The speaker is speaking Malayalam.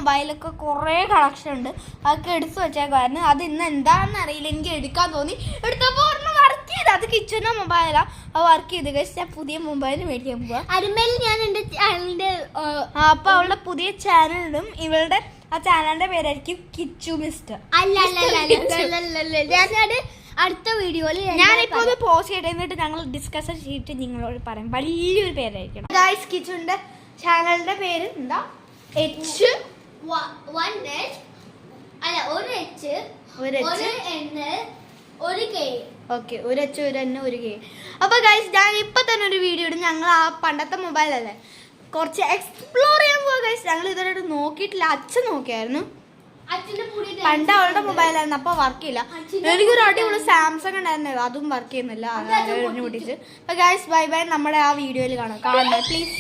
മൊബൈലൊക്കെ കുറേ കളക്ഷൻ ഉണ്ട്. അതൊക്കെ എടുത്തു വെച്ചേക്കായിരുന്നു. അത് ഇന്ന് എന്താണെന്ന് അറിയില്ല, എനിക്ക് എടുക്കാൻ തോന്നി. എടുത്തപ്പോൾ ഒരെണ്ണം വർക്ക് ചെയ്ത്. അത് കിച്ചൻ്റെ മൊബൈലാണ്. അത് വർക്ക് ചെയ്ത് കഴിച്ച് ഞാൻ പുതിയ മൊബൈൽ മേടിക്കാൻ പോവാ. അരുമേൽ ഞാൻ എൻ്റെ ചാനലിൻ്റെ അപ്പോൾ അവളുടെ പുതിയ ചാനലിടും. ഇവളുടെ ആ ചാനലിൻ്റെ പേരായിരിക്കും കിച്ചു മിസ്റ്റർ. ഞാനത് അടുത്ത വീഡിയോയിൽ ഞാനിപ്പോൾ ഒന്ന് പോസ്റ്റ് ചെയ്തിട്ട് എന്നിട്ട് ഞങ്ങൾ ഡിസ്കസ് ചെയ്തിട്ട് നിങ്ങളോട് പറയാം. വലിയൊരു പേരായിരിക്കണം. ഗൈസ്, കിച്ചുവിൻ്റെ ചാനലിൻ്റെ പേര് എന്താ? എച്ച് ഓക്കെ, ഒരു എച്ച് ഒരു എൻ ഒരു കെ. അപ്പോൾ ഗൈസ്, ഞാൻ ഇപ്പം തന്നെ ഒരു വീഡിയോ ഇടും. ഞങ്ങൾ ആ പണ്ടത്തെ മൊബൈലല്ലേ കുറച്ച് എക്സ്പ്ലോർ ചെയ്യാൻ പോവാ ഗൈസ്. ഞങ്ങൾ ഇതുവരെ നോക്കിയിട്ടില്ല. അച്ഛൻ നോക്കിയായിരുന്നു. പണ്ട് അവളുടെ മൊബൈലായിരുന്നു, അപ്പൊ വർക്ക് ചെയ്യില്ല. എനിക്കൊരു അടിപൊളി സാംസങ് ഉണ്ടായിരുന്നു, അതും വർക്ക് ചെയ്യുന്നില്ല. പൊട്ടിച്ച്. അപ്പൊ ഗൈസ്, ബൈ ബൈ. നമ്മുടെ ആ വീഡിയോയിൽ കാണാം. പ്ലീസ്.